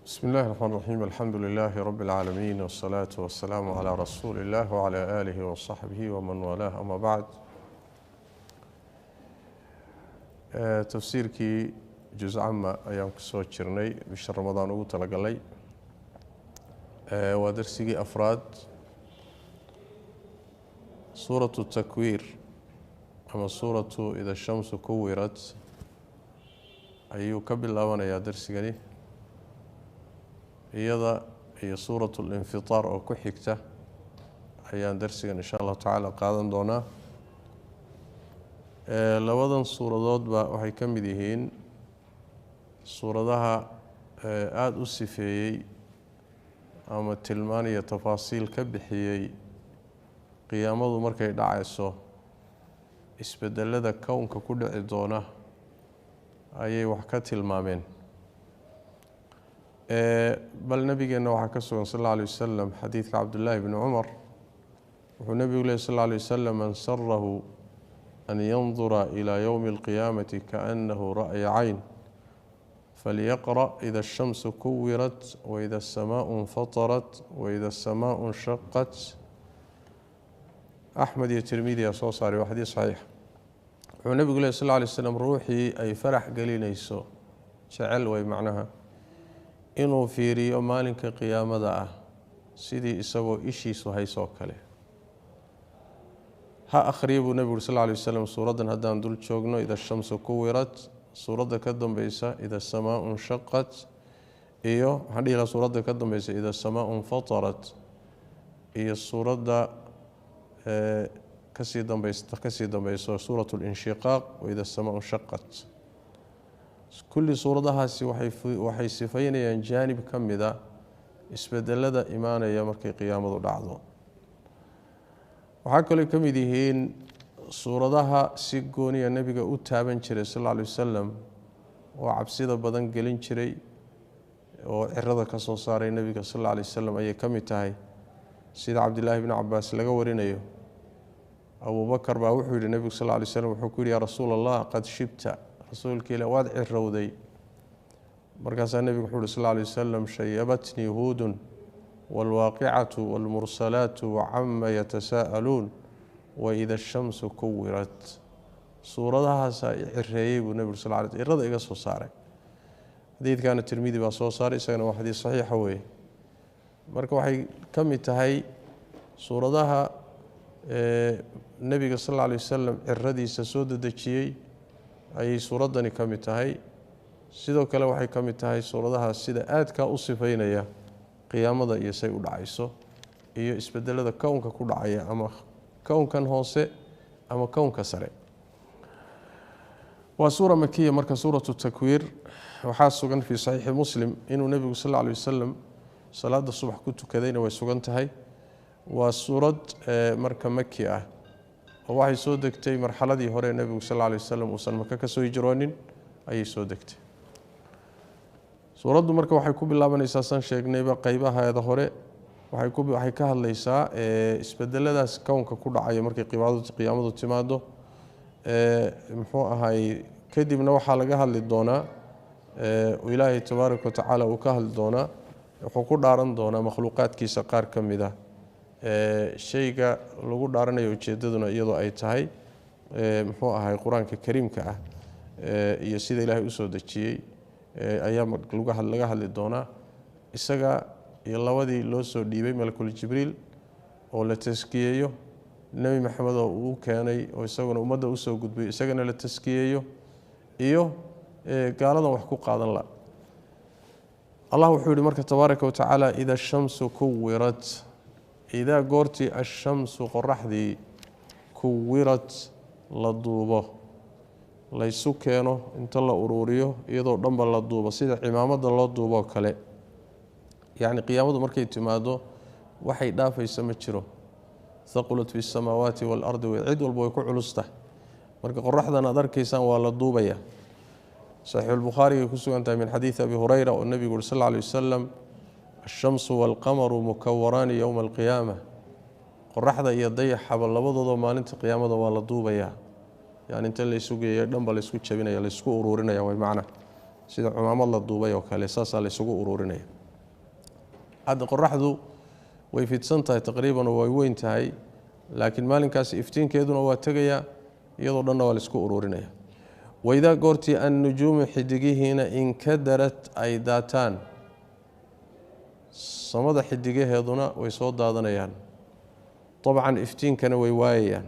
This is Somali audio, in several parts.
بسم الله الرحمن الرحيم الحمد لله رب العالمين والصلاة والسلام على رسول الله وعلى آله وصحبه ومن والاه أما بعد تفسيركي جزء عما أيام كسوة جرني بشهر رمضان وتلقلي ودرسي أفراد سورة التكوير أما سورة إذا الشمس كورت أيو كبل الأوان يا درسي iyada iyo suuratul infitar oo ku xigta ayaan darsigan insha Allah taala qaadan doonaa labadan suuradoodba waxay ka mid yihiin suuradaha aad u sifeeyay ama tilmaaniya tafaasiil ka bixiyay qiyaamadu markay dhacayso isbedelada kownka ku dhici doona ayay wax ka tilmaameen بل نبينا وحكسه صلى الله عليه وسلم حديث عبد الله بن عمر ونبي صلى الله عليه وسلم من سره أن ينظر إلى يوم القيامة كأنه رأي عين فليقرأ إذا الشمس كورت وإذا السماء انفطرت وإذا السماء انشقت أحمد الترمذي صاري وحديث صحيح ونبي صلى الله عليه وسلم روحي أي فرح قليل يسو شعل ومعناها inuu fiiriyo maalinka qiyaamada ah sidii isagoo ishiisu hayso kale ha akhriyo nabiga sallallahu alayhi wasallam suuradan hadaan dul joogno ida shamsu kuwirat suurada ka dambaysa ida samaa'un shaqqat iyo hadii suurada ka dambaysa ida samaa'un fatarat iyo suurada kasii dambaysa suuratul inshiqaq wa ida samaa'un shaqqat كل سورة هاسي وحي صفين جانب كمدا اسبدلدا إيمانا يا مركي قيامة دعضو وحكى لكم ديهين سورة سيقوني النبي أتابن شري صلى الله عليه وسلم وعبسيدة بدن قلين شري وعرضة كصوصاري النبي صلى الله عليه وسلم أي كمتاهي سيد عبد الله بن عباس لقورين أيو أبو بكر باوحي للنبي صلى الله عليه وسلم وحكولي يا رسول الله قد شبت رسولك إلى وادع الرودي مركز النبي صلى الله عليه وسلم شيبتني هود والواقعة والمرسلات وعما يتساءلون وإذا الشمس كورت صورتها سيعريب النبي صلى الله عليه وسلم الرضا إيقا صوصاري حديث كان الترمذي بصوصاري سيكون حديث صحيح هو مركز وحي كم تهي صورتها النبي صلى الله عليه وسلم الرضي سسود دجيي أي سورة دني كمتهاي سيدو كلا وحي كمتهاي سورة ده سيدا آد كأصفين يا قيامة يسيء العيسو هي إسبدل هذا كون ككل عيا أما كون كان هوسي أما كون كسرع وسورة مكية مركز سورة التكوير وحاسوغن في صحيح مسلم إنه النبي صلى الله عليه وسلم صلاة الصبح كنت كذين ويسوغن تهاي وسورة مركز مكية waxay soo degtay marxaladii hore nabiga sallallahu alayhi wasallam uu sanmaka ka soo hijroonin ayay soo degtay suuradu marka waxay ku bilaabanaysaa san sheegnayba qaybaheeda hore waxay ka hadlaysaa isbedeladaas kownka ku dhacay markay qiyaamadu timaado muxuu ahay kadibna waxa laga hadli doonaa ilaahay tabaaraka wa tacaala uu ka hadli doonaa wuxuu ku dhaaran doonaa makhluuqaadkiisa qaar kamida shayga lagu dhaaranayo ujeedaduna iyadoo ay tahay muxuu ahay quraanka kariimka ah iyo sida ilaahay u soo dajiyay ayaa laga hadli doonaa isaga iyo labadii loo soo dhiibay malakul jibriil oo la taskiyeeyo nabi maxamed oo uu keenay oo isaguna ummadda u soo gudbay isagana la taskiyeeyo iyo gaaladan wax ku qaadan la Allah wuxuu yiri marka tabaaraka wa tacaala ida shamsu kuwirat إذا قرتي الشمس قرحدي كورت للضوبة ليسو كانو انت الله أروريو إذا دنبا للضوبة سيدة عمامة للضوبة كالي يعني قيامة مركي تمادو وحي دافع يسمتشرو ثقلت في السماوات والأرض وعيد والبويكو علسته مركي قرحدا نظر كيسان والضوبة صحيح البخاري يكسو أنت من حديث أبي هريرة والنبي صلى الله عليه وسلم الشمس والقمر مكوران يوم القيامة قرحدا يضيع حبل لبضضو ما انت قيامة ولا دوبيا يعني انت اللي يسوق دنبا ليسكو جبينيا ليسكو ururinayaa way macna sida cumaamad la duubay oo kale saas la isugu ururinaya hadda qoraxdu way fidsan tahay taqriiban way weyn tahay laakiin maalinkaas iftiinkeeduna waa tagaya iyadoo dhanna waa la isku ururinaya wayda goortii an-nujuum xidigihiina in kadarat ay daataan samada xidigaheeduna way soo daadanayaan طبعا iftiinkana way waayayaan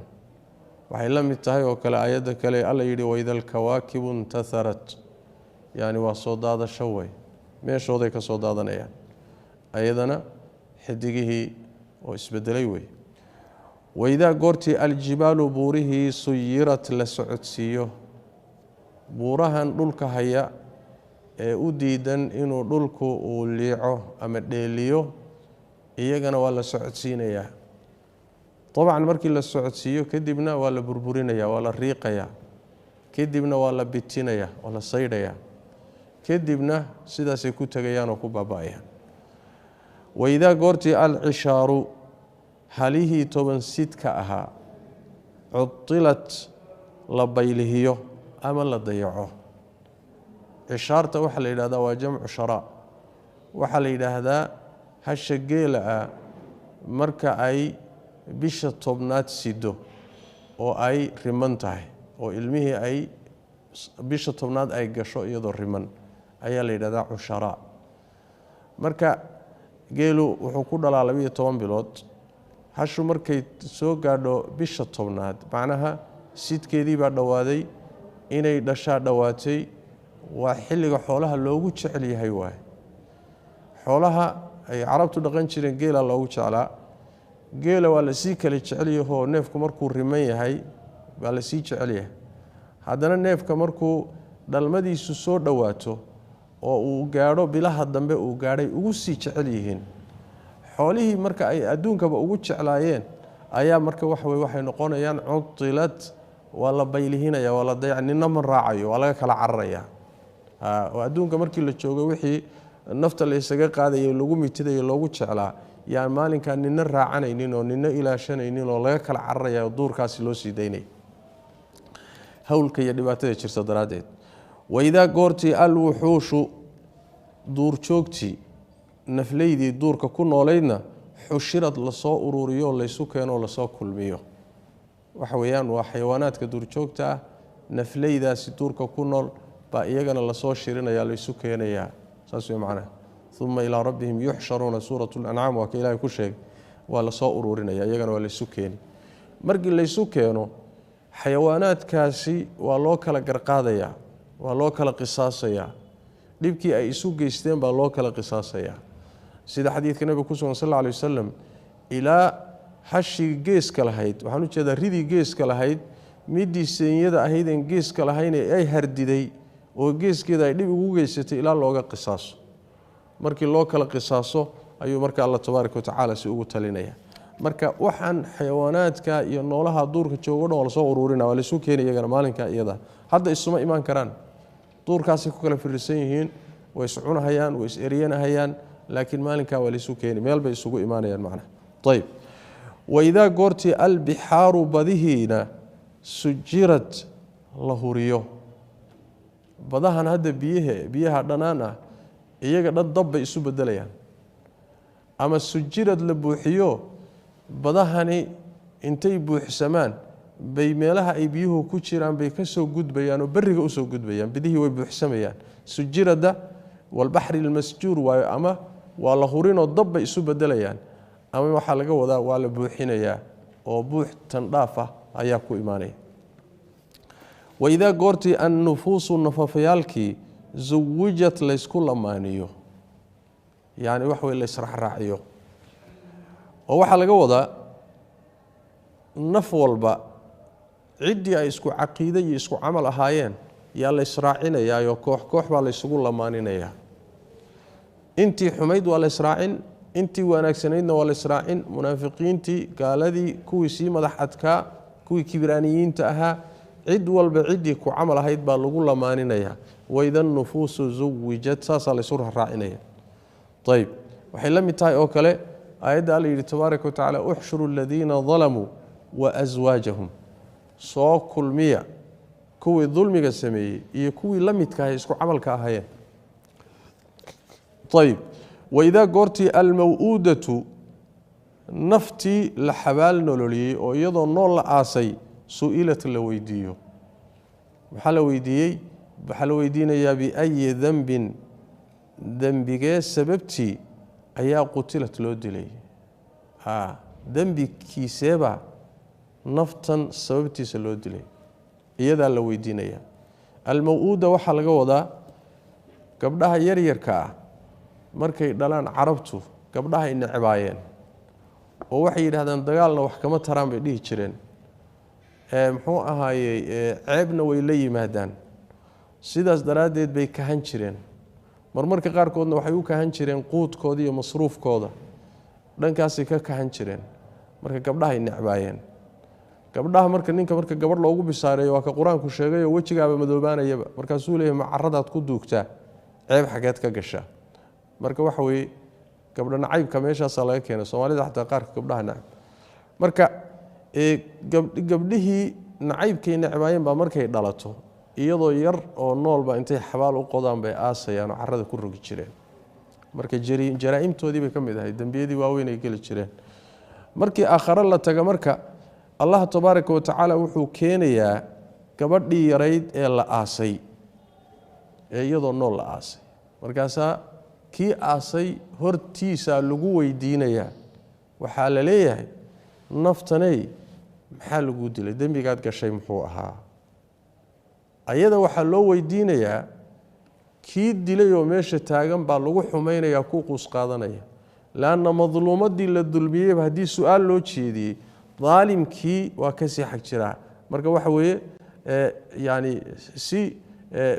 waxay la mid tahay oo kale aayada kale alla yiri waydal kawaakib intatharat yani waa soo daadasho way meeshooday ka soo daadanayaan ayadana xidigihii oo isbedelay way wayda goortii aljibaalu buurihi suyirat la socodsiyo buurahan dhulka haya ee u diidan inuu dhulku uu liico ama dheeliyo iyagana waa la socodsiinayaa طبعا markii la socodsiyo kadibna waa la burburinaya waa la riiqaya kadibna waa la bitinaya waa la saydaya kadibna sidaas ay ku tagayaan oo ku baabaayaan wayda goortii al-ishaaru halihi toban sidka ahaa udilat la baylihiyo ama la dayaco ishaarta waxa la yiraahdaa waa jamcu shara waxa la yiraahdaa hasha geela marka ay bisha tobnaad sido oo ay riman tahay oo ilmihii ay bisha tobnaad ay gasho iyadoo riman ayaa la yiraahdaa ushara marka geelu wuxuu ku dhalaa 12 bilood hashu markay soo gaadho bisha tobnaad macnaha sidkeedii baa dhawaaday inay dhashaa dhawaatay waa xilliga xoolaha loogu jecel yahay waay xoolaha ay carabtu dhaqan jireen geela loogu jeclaa geela waa la sii kala jecel yahay neefku markuu riman yahay waa la sii jecel yahay haddana neefka markuu dhalmadiisu soo dhawaato oo uu gaadho bilaha dambe uu gaadhay ugu sii jecel yihiin xoolihii marka ay adduunkaba ugu jeclaayeen ayaa marka waxay noqonayaan udilat waa la baylihinaya waa la dayacnina ma raacayo waa laga kala cararaya oo adduunka markii la joogo wixii nafta la isaga qaadayo lagu mitidayo loogu jeclaa yaa maalinka nina raacanaynin oo nina ilaashanaynin oo laga kala cararaya duurkaasi loo sii daynay hawlka iyo dhibaatada jirta daraadeed wayda goortii al-wuxuushu duur joogti nafleydii duurka ku nooleydna xushirad la soo ururiyo la isu keeno la soo kulmiyo waxa weeyaan waa xayawaanaadka duur joogta nafleydaasi duurka ku nool ba iyagana la soo shirinaya la isu keenaya saas weey macna ثم إلى ربهم يحشرون سورة الأنعام وكإلهي كشيء ولا صور ورنا يجنا ولا سكين مرجع اللي سكينه حيوانات كاسي والله كلا قرقاضية والله كلا قصاصية لبكي أي سوق يستين بالله كلا قصاصية سيد حديث النبي صلى الله عليه وسلم إلى حشي جيس كلا هيد وحنو كذا ريدي جيس كلا هيد مدي سيدة هيدن جيس كلا هين أي هردي وجيس كذا يدي وجيست إلى الله قصاص markii loo kala qisaaso ayuu marka Allah tabaaraka wa tacaala si ugu talinaya marka waxaan xayawaanaadka iyo noolaha duurka jooga oo la soo ururina waa la soo keenay iyagana maalinka iyada hadda isuma iman karaan duurkaasi ku kala fiirsan yihiin way socunahayaan way is-eriyeenahayaan laakiin maalinka waa la soo keenay meel bay isugu imaanayaan macna طيب wayda goortii al-bihaaru badihina sujirat lahuriyo badahan hadda biyaha dhanaan iyaga dad bay isu bedelayaan ama sujirad la buuxiyo badahani intay buuxsamaan bay meelaha ay biyuhu ku jiraan bay ka soo gudbayaan oo bariga u soo gudbayaan bidihii way buuxsamayaan sujirada wal bahri al masjur ama waa la hurinoo dab bay isu bedelayaan ama waxa laga wadaa waa la buuxinayaa oo buux tan dhaafa ayaa ku iimaanay wayda goortii an nufusu nafafyaalki زوجت ليسكو لمانيو يعني وحوي اللي يسرح راعيو ووحا لغا ودا نف والبا عدي اي اسكو عقيده يسكو عمل اهايين يا لا اسراعينيا يا كوخ با لا اسكو لمانينيا انتي حميد ولا اسراعين انتي wanaagsaneedna wala israacin munaafiqiintii gaaladii kuwii si madaxadka kuwii kibraaniyiinta ahaa cid walba cidii ku camal ahayd baa lagu lamaaninaya waydan nufusu zuwijat saasa la surah raacinaya طيب waxay la mid tahay oo kale ayada Allah tabaaraka wa taala uhshuru alladheena zalamu wa azwajahum soo kulmiya kuwii dulmiga sameeyay iyo kuwii la midka ah isku camalka ahaayeen طيب waidaa goortii almaw'uudatu naftii la xabaal nololiyey oo iyadoo nool la aasay su'ilat la weydiiyo maxaa la weydiiyey waxaa la weydiinayaa biayi dambin dembigee sababtii ayaa qutilat loo dilay dembikiiseeba naftan sababtiisa loo dilay iyadaa la weydiinaya almaw'uuda waxaa laga wadaa gabdhaha yaryarka ah markay dhalaan carabtu gabdhahay necbaayeen oo waxay yidhaahdaan dagaalna wax kama taraan bay dhihi jireen muxuu ahaayey ceebna way la yimaadaan sidaas daraaddeed bay kahan jireen marmarka qaarkoodna waxay u kahan jireen quudkooda iyo masruufkooda dhankaasay ka kahan jireen marka gabdhahay necbaayeen gabdhaha marka ninka marka gabadh loogu bisaareeyo waa ka qur-aanku sheegayoo wejigaaba madoobaanayaba markaasuu leeyahay ma caradaad ku duugtaa ceeb xageed ka gashaa marka waxa weeye gabdha nacaybka meeshaasaa laga keenay soomaalida xataa qaarka gabdhaha nacab marka gabdhihii nacaybkay necbaayeen baa markay dhalato iyadoo yar oo noolba intay xabaal u qodaan bay aasayaan oo carrada ku rogi jireen marka jaraa'imtoodii bay ka mid ahay dembiyadii waaweyn ay geli jireen markii aakhare la taga marka allah tabaaraka wa tacaala wuxuu keenayaa gabadhii yarayd ee la aasay ee iyadoo nool la aasay markaasaa kii aasay hortiisaa lagu weydiinayaa waxaa la leeyahay naftaney maxaa lagu dilay dembigaad gashay muxuu ahaa ayada waxaa loo weydiinayaa kii dilay oo meesha taagan baa lagu xumaynayaa ku quus qaadanaya laanna madluumadii la dulmiyeyba haddii su-aal loo jeediyey daalimkii waa kasii xag jiraa marka waxa weeye yani si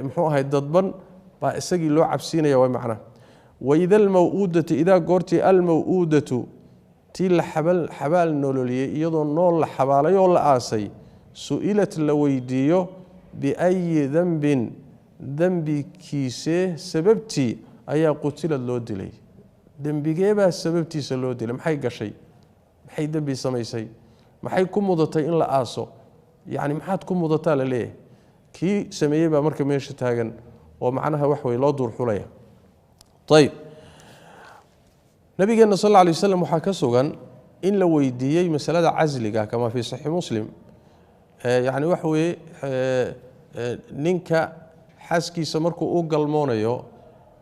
muxuu ahay dadban baa isagii loo cabsiinaya waa macnaha waida almaw'uudatu idaa goortii almaw'uudatu tii la xabaal nololiyey iyadoo nool la xabaalay oo la aasay su'ilat la weydiiyo biayi dambin dembikiisee sababtii ayaa qutilad loo dilay dembigeebaa sababtiisa loo dilay maxay gashay maxay dembi samaysay maxay ku mudatay in la aaso yani maxaad ku mudataa la leeyahay kii sameeyey baa marka meesha taagan oo macnaha wax wey loo duur xulaya ayib nabigeena sal alla alay wasalam waxaa ka sugan in la weydiiyey masalada casliga kama fii saxiix muslim yani waxa weeye ninka xaaskiisa markuu u galmoonayo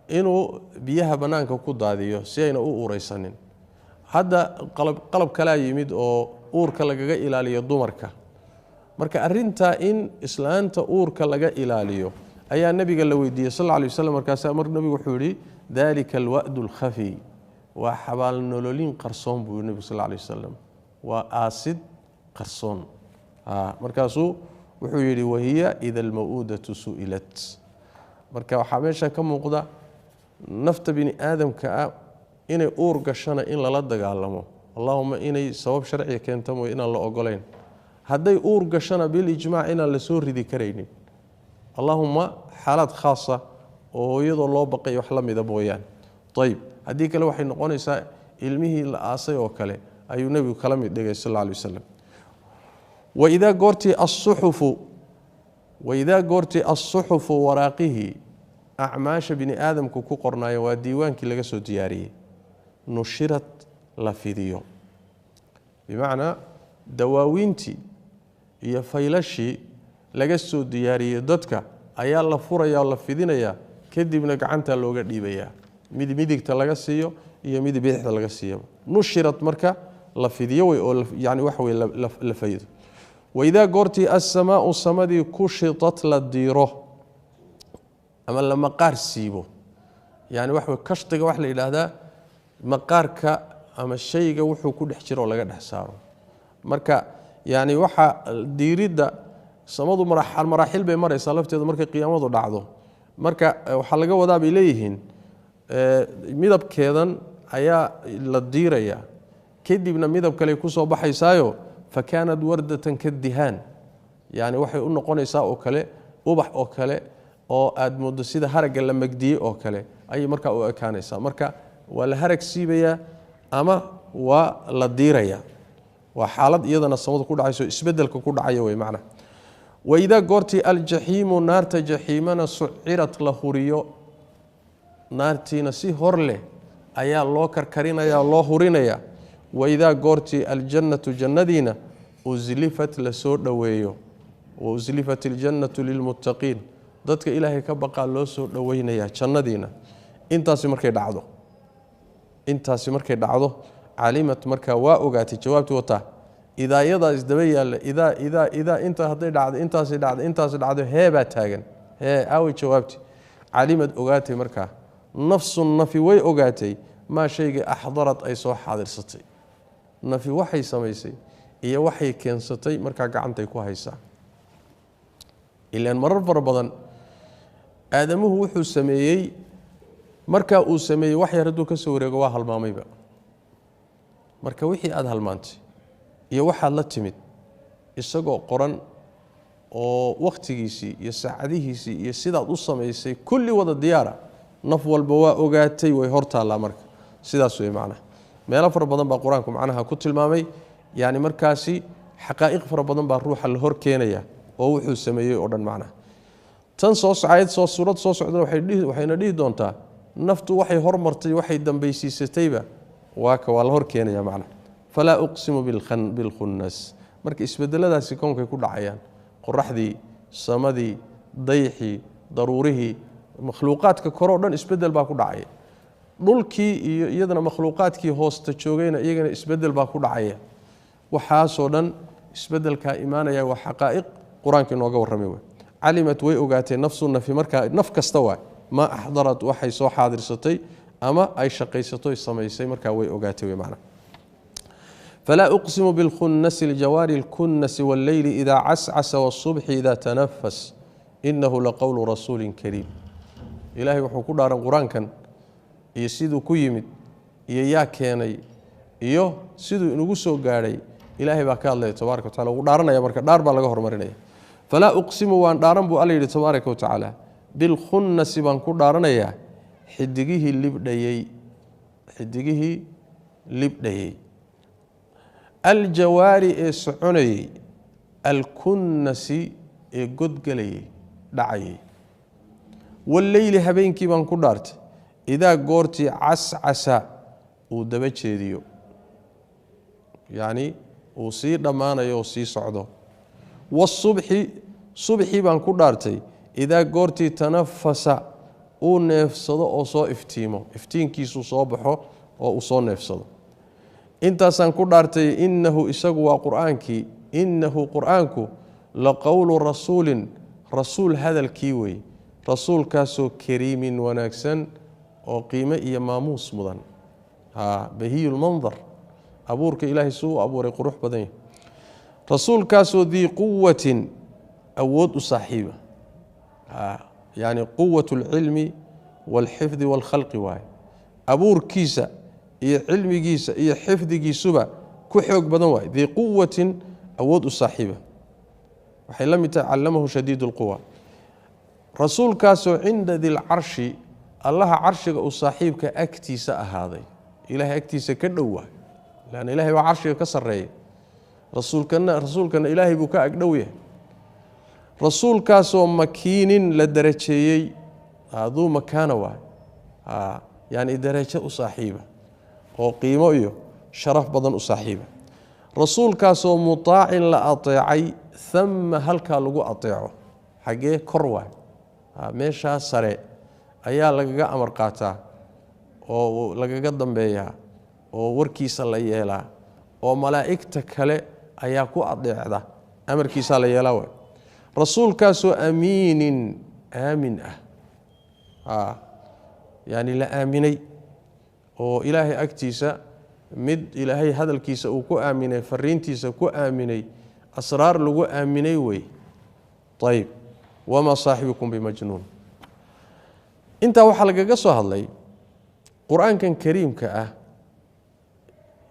inuu biyaha bannaanka ku daadiyo si ayna u uuraysanin hadda qalab kalaa yimid oo uurka lagaga ilaaliyo dumarka marka arintaa in islaanta uurka laga ilaaliyo ayaa nabiga la weydiiyey sal alla alay wasalam markaasaa mar nabigu wuxuu yidhi dalika alwa'du alkhafi waa xabaal nololin qarsoon buu nabigu sal alla alay wasalam waa aasid qarsoon markaasuu wuxuu yidhi wahiya ida almaw'uudatu su'ilat marka waxaa meesha ka muuqda nafta bini aadamka ah inay uur gashana in lala dagaalamo allahuma inay sabab sharciga keenta mooye inaan la ogolayn hadday uur gashana bilijmaac inaan la soo ridi karaynin allahuma xaalad khaasa oo hooyadoo loo baqay wax la mida mooyaan ayib haddii kale waxay noqonaysaa ilmihii la aasay oo kale ayuu nebigu kala mid dhigay sal alla alay wasalam waidaa goortii assuxufu waraaqihii acmaasha bini aadamku ku qornaayo waa diiwaankii laga soo diyaariyey nushirad la fidiyo bimacnaa dawaawiintii iyo faylashii laga soo diyaariyey dadka ayaa la furaya oo la fidinayaa kadibna gacantaa looga dhiibayaa mid midigta laga siiyo iyo mid bidixda laga siiyo nushirad marka la fidiyo way oo yani waxa wey la faydo waidaa goortii assamaau samadii kushitat la diiro ama la maqaar siibo yani waxa wey kashtiga waxa la yidhaahdaa maqaarka ama shayga wuxuu ku dhex jiro oo laga dhex saaro marka yani waxa diiridda samadu maraaxil bay maraysaa lafteedu markay qiyaamadu dhacdo marka waxaa laga wadaa bay leeyihiin midabkeedan ayaa la diirayaa kadibna midab kale ku soo baxaysaayo fakaanad wardatan kadihaan yani waxay u noqonaysaa oo kale ubax oo kale oo aad moodo sida haragga la magdiyey oo kale ayay markaa u ekaanaysaa marka waa la harag siibayaa ama waa la diirayaa waa xaalad iyadana samadu ku dhacayso isbedelka ku dhacaya wey macnaha waidaa goortii aljaxiimu naarta jaxiimana sucirat la huriyo naartiina si hor leh ayaa loo karkarinaya loo hurinaya wayda goorti aljannatu jannadiina uzlifat la soo dhaweeyo wa uzlifat aljannatu lilmuttaqiin dadka ilaahay ka baqa loo soo dhaweynaya jannadiina intaasi markay dhacdo calimat marka waa ogaatay jawaabtii wata idaayada isdaba yaala idaa inta haday dhacdo intaasi dhacdo heeba taagan awi jawaabtii calimad ogaatay marka nafsu nafi way ogaatay ma shayga ahdarat ay soo xaadirsatay nafi waxay samaysay iyo waxay keensatay marka gacantay ku haysaa ilaan marar fara badan aadamuhu wuxuu sameeyay marka uu sameeyay wax yar haduu ka soo wareego waa halmaamayba marka wixii aad halmaantay iyo waxa la timid isagoo qoran oo waqtigiisii iyo saacadihiisii iyo sidaad u sameysay kulli wada diyaara naf walba waa ogaatay way hortaala marka sidaas way macna meelo fara badan baa quraanku macnaha ku tilmaamay yaani markaasi xaqaa'iq fara badan baa ruuxa la hor keenaya oo wuxuu sameeyay oo dhan macna tan soo socayad soo suurad soo socda waxayna dhihi doontaa naftu waxay hormartay waxay dambaysiisatayba waa la hor keenaya macna fala uqsimu bil khunnas marka isbedeladaasi koonkay ku dhacayaan qoraxdii samadii dayxi daruurihi makhluuqaadka kor oo dhan isbedel baa ku dhacay dhulkii iyo iyadana makhluuqaadkii hoosta joogayna iyagana isbedel baa ku dhacay waxa soo dhan isbedelka iimaanaya waa xaqaa'iq quraanka inooga warramay calimat way ogaatay nafsu nafi marka naf kasta waa ma ahdarat waxay soo xaadirsatay ama ay shaqaysato samaysay marka way ogaatay macna فلا أقسم بالخنس الجوار الكنس والليل إذا عسعس والصبح إذا تنفس إنه لقول رسول كريم إلهي وحكو دارا قرآن كان يسيدو كيمد يا كيني إيو سيدو نغسو غاري إلهي باكا الله تبارك وتعالى ودارنا يا بركة دار بالغ هرمرينيا فلا أقسم وان دارن بو الله تبارك وتعالى بالخنس بان كو دارنا يا حدقيه لبديي الجواري سعني الكنسي قد قلي دعي والليل هبينكي بان كدارت إذا قرتي عسعسا ودبجيديو يعني وصير دمانا يوصي صعده والصبحي بان كدارتي إذا قرتي تنفس ونفسده أو صو افتين كيسو صبحه أو صو نفسده intaasaan ku dhaartay innahu isagu waa quraanki innahu quraanku la qawlu rasuulin rasuul hadalkii way rasuulkaasoo kariimin wanaagsan oo qiimo iyo maamuus mudan bahiyul manzar abuurka ilaahay suu abuuray qurux badan rasuulkaasoo dii quwwatin awood u saaxiiba yani quwwatul ilmi wal hifdhi wal khalqi waay abuurkiisa iyo cilmigiisa iyo xifdigiisuba ku xoog badan waay di quwwatin awood u saaxiiba waxay la mid tahay allamahu shadiidul quwa rasuulkaasoo cinda dil arshi allaha arshiga u saaxiibka agtiisa ahaaday ilaahay agtiisa ka dhow waay laana ilaahay waa arshiga ka sareeyay rasuulkana ilaahay buu ka agdhow yahay rasuulkaasoo makiinin la darajeeyay aduu makaana waay yani darajo u saaxiiba oo qiimo iyo sharaf badan u saaxiiba rasuulkaasoo mutaacin la ateecay thumma halka lagu ateeco xagee kor waay meesha sare ayaa lagaga amar qaataa oo lagaga dambeeyaa oo warkiisa la yeelaa oo malaa'ikta kale ayaa ku adeecda amarkiisa la yeelaa waay rasuulkaasoo aamin yani la aaminay oo ilaahay agtiisa mid ilaahay hadalkiisa uu ku aaminay fariintiisa ku aaminay asraar lagu aaminay way طيب wama saahibukum bimajnuun inta waxa lagaga soo hadlay quraankan kariimka ah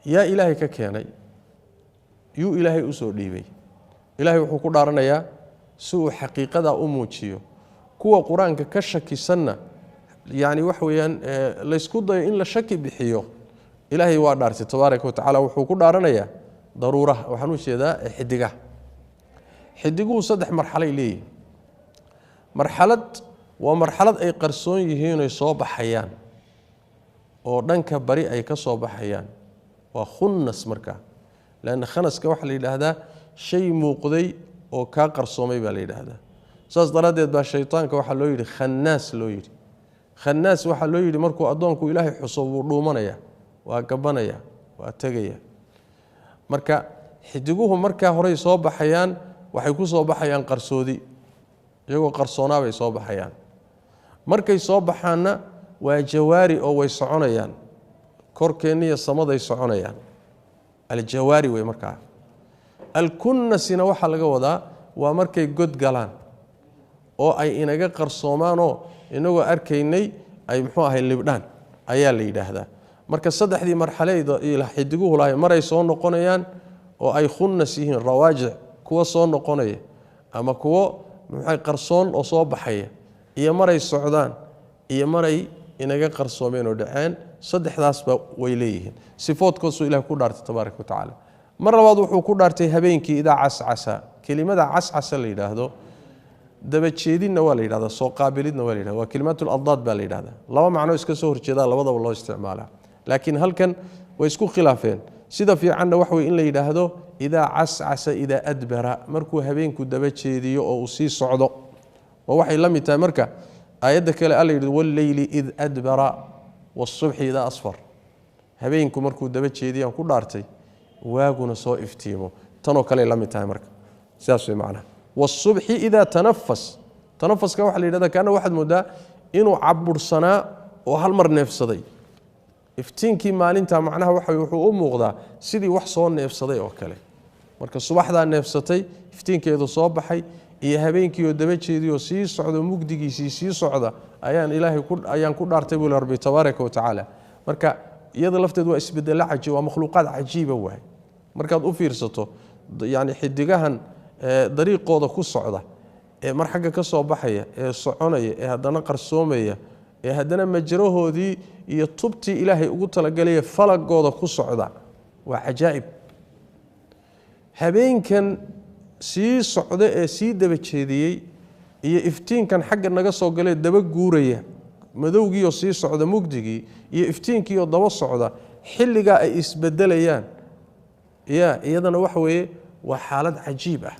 yaa ilaahay ka keenay yu ilaahay u soo dhiibay ilaahay wuxuu ku dhaaranayaa suu xaqiiqada u muujiyo kuwa quraanka ka shakisanna يعني وحويان ليسكو داي إن لا شك بحيو إلهي وادارتي تبارك وتعالى وحو كو دارنيا ضروره waxaan u sheedaa xidigu saddex marxalay leeyahay marxalad waa marxalad ay qarsoon yihiin ay soo baxayaan oo dhanka bari ay ka soo baxayaan waa khunnas marka laana khanaska waxa la yiraahdaa shay muuqday oo ka qarsoomay baa la yiraahdaa saas daradeed baa shaytaanka waxa loo yiri khannaas loo yiri khannaas waxa loo yiri markuu adoonku ilaahay xusuubu dhuumanaya waa gabanaya waa tagaya marka xidiguhu marka hore soo baxayaan waxay ku soo baxayaan qarsoodi iyagoo qarsoonaa bay soo baxayaan markay soo baxaana waa jawaari oo way soconayaan korkeeniya samaday soconayaan aljawaari way markaa alkunnasina waxa laga wadaa waa markay god galaan oo ay inaga qarsoomaanoo inagoo arkaynay ay muxuu ahay libdhaan ayaa la yiraahdaa marka saddexdii marxalayda ilaa xidiguhu laay maray soo noqonayaan oo ay khunnas yihiin rawaajic kuwa soo noqonaya ama kuwa maxay qarsoon oo soo baxaya iyo maray socdaan iyo maray inaga qarsoomeen oo dhaceen saddexdaas ba way leeyihiin sifoodkoodu ilaahay ku dhaartay tabaaraka taala mar labaad wuxuu ku dhaartay habeenkii idaa cascasa kelimada cascasa la yiraahdo daba jeedinna waa la yiraahdaa soo qaabilidna waa la yiraahdaa waa kalimatul adad baa la yiraahdaa laba macno iska soo horjeeda labadaba loo isticmaalaa laakiin halkan way isku khilaafeen sida fiicanna wax way in la yiraahdo idaa cascasa idaa adbara markuu habeenku daba jeediyo oo uu sii socdo waxay la mid tahay marka aayadda kale alla yiri wal layli id adbara was subhi idaa asfar habeenku markuu daba jeediyo ku dhaartay waaguna soo iftiimo tanoo kale la mid tahay marka sidaas way macna was subhi idaa tanafaska waxa la yiraahdaa kana waxad moodaa inuu cabursanaa oo hal mar neefsaday iftiinkii maalinta macnaha wuxuu u muuqdaa sidii wax soo neefsaday oo kale marka subaxda neefsatay iftiinkeedu soo baxay iyo habeenkii oo daba jeediyo sii socdo mugdigiisii sii socda ayaan ku dhaartay buu Rabbi tabaaraka wa taala marka iyada lafteedu waa isbedel cajiib waa makhluuqaad cajiiba waay markaad u fiirsato yani xidigahan dariiqooda ku socda ee mar xagga ka soo baxaya ee soconaya ee hadana qarsoomaya ee hadana majrahoodii iyo tubtii ilaahay ugu talagalay falagooda ku socda waa ajaa'ib habeenkan sii socda ee sii daba jeediyay iyo iftiinkan xagga naga soo galay daba guuraya madowgii oo sii socda mugdigii iyo iftiinkii oo daba socda xilliga ay isbedelayaan iyadana wax weeye waa xaalad cajiib ah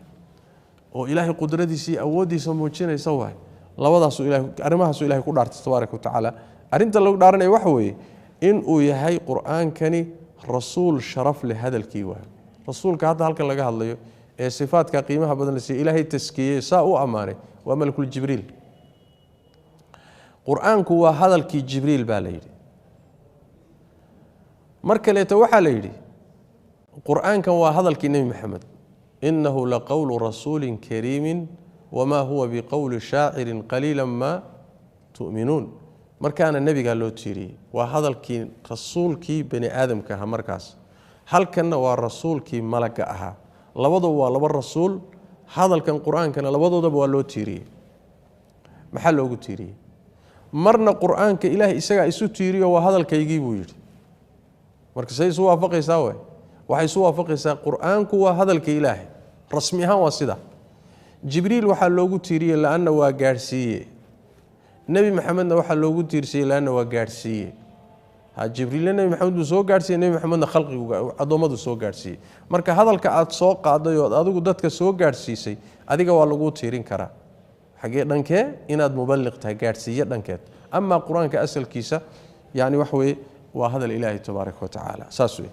oo ilaahay qudradiisa iyo awoodiisa muujinaysa waay labadaas ilaahay arimahaas ilaahay ku dhaartay tabaaraka wa taala arinta lagu dhaaranay wax weeye in uu yahay quraankani rasuul sharaf leh hadalkii waa rasuulka hadda halkan laga hadlayo ee sifaadka qiimaha badan si ilaahay taskiyay saa u amaanay waa malakul jibriil quraanku waa hadalkii jibriil baa la yiri marka leeto waxa la yiri quraankan waa hadalkii nabi maxamed innahu laqawlu rasuulin kariimin wama huwa biqawli shaa'irin qalilan ma tu'minun markaana nabiga loo tiiriyay waa hadalkii rasuulkii bani aadamka ah markaas halkanna waa rasuulkii malaga ahaa labadaba waa laba rasuul hadalkan quraankana labadoodaba waa loo tiiriyay maxaa loogu tiiriyay marna quraanka ilaahay isaga isu tiiriyo waa hadalkaygii buu yiri marka say soo waafaqaysaa waxay soo waafaqaysaa quraanku waa hadalka ilaahay rasmi ahaan waa sida jibriil waxa loogu tiiriyay laana waa gaarsiiyay nabi maxamedna waxa loogu tiirsiyay laana waa gaarsiiyay jibriil nabi maxamed soo gaarsiiyay nabi maxamedna khalqiga adoomadu soo gaarsiiyay marka hadalka aad soo qaaday oo adigu dadka soo gaarsiisay adiga waa lagu tiirin karaa xagee dhankee inaad muballiq tahay gaarsiiye dhankeed ama quraanka asalkiisa yani wax weey waa hadal ilaahay tabaaraka wa taala saas weey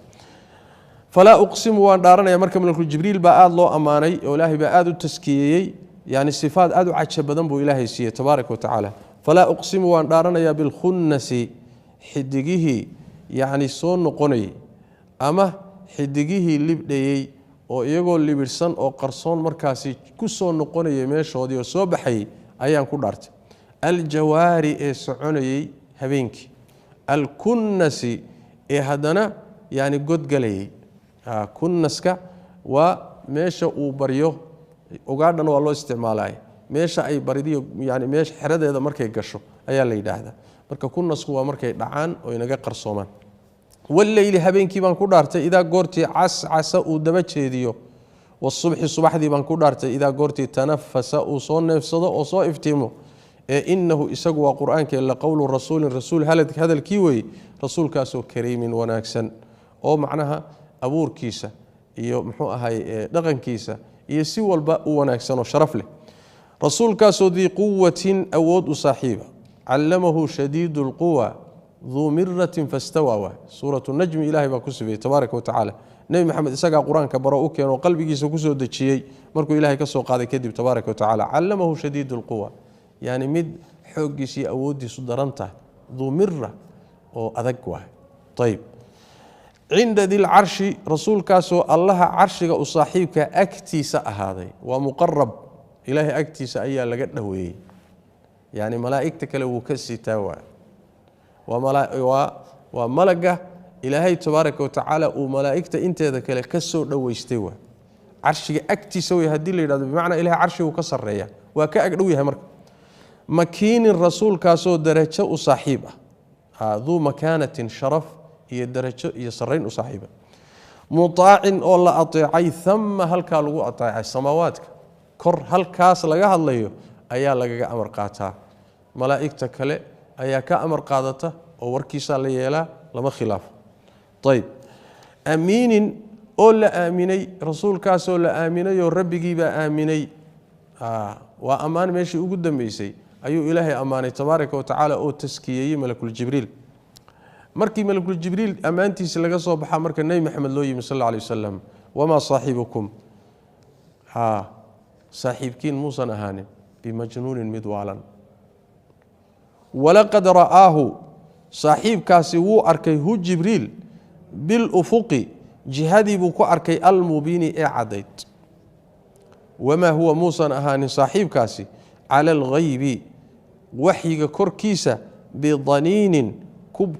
fala uqsimu wa daaranaya marka malakul jibriil ba aad loo amaanay oo ilaahay ba aad u taskiyay yani sifaad aad u cajab badan buu ilaahay siiyay tabaaraka wa taala fala uqsimu wa daaranaya bil khunnasi xidigihi yani soo noqonay ama xidigihi libdayay oo iyagoo libirsan oo qarsoon markaasi ku soo noqonay meeshoodii oo soo baxay ayaan ku dhaartay al jawaari ee soconayay habeenkii al kunnasi ee hadana yani godgalayay kunnaska waa meesha uu bariyo ogaadhan waa loo isticmaalay meesha ay baridiyo yani meesha xiradeeda markay gasho ayaa la yiraahdaa marka kunnasku waa markay dhacaan oo inaga qarsoomaan والليل habeenkii baan ku dhaartay ida goortii cascasa uu daba jeediyo والصبح subaxdii baan ku dhaartay ida goortii tanafasa uu soo neefsado oo soo iftiimo إنه إسقوا قرآن كإلا قول رسول هذا الكيوي رسول كاسو كريم وناكسن أو معناها أبور كيسة iyo muxuu ahay dhaqan kiisa iyo si walba u wanaagsan oo sharaf leh rasuulkaasoo dii quwwatin awood u saaxiiba allamahu shadiidul quwa dhu mirratin fastawa suuratu najm ilaahi baa ku sibay tabaaraka wa taala nabi maxamed isaga quraanka baro u keeno qalbigiisa ku soo dajiyay markuu ilaahay ka soo qaaday kadib tabaaraka wa taala allamahu shadiidul quwa yani mid xoogiisa awoodiisu daranta dhu mirra oo adag waa طيب عند ذي العرش رسول كاسو الله عرشك وصاحبك أكتيس هذا ومقرب إلهي أكتيس أيا لقد هوي يعني ملائكتك لو كسي توا وملقة إلهي تبارك وتعالى وملائكته أنت ذاك كسو لو يستوى عرشك أكتيس ويهدي لي بمعنى إلهي عرشه وكسر ريا وكأقدويها مرك مكين الرسول كاسو درجة وصاحبه ذو مكانة شرف هي درجة هي سرين وصاحبة مطاع الله أطيعي ثم هل كالو أطيعي السماوات كر هل كاس لقاها الله أيا لقاها أمر قاتها ملائكتك له أيا كأمر قادته ووركيسا ليلا لما خلاف طيب أمين أولا آميني رسول كاس أولا آميني والرب جيب آميني وأمان ماشي وقدم بيسي أيو إلهي أماني تبارك وتعالى أو تسكيي ملك الجبريل مركي ملك الجبريل أمانتي سلقا صباحا مركي النبي محمد لوي صلى الله عليه وسلم وما صاحبكم صاحبكين موسى نهان بمجنون مدوالا ولقد رآه صاحب كاسي أركي هو جبريل بالأفق جهادي بكو أركي المبين إعاديت وما هو موسى نهان صاحب كاسي على الغيب وحي كركيسة بضنين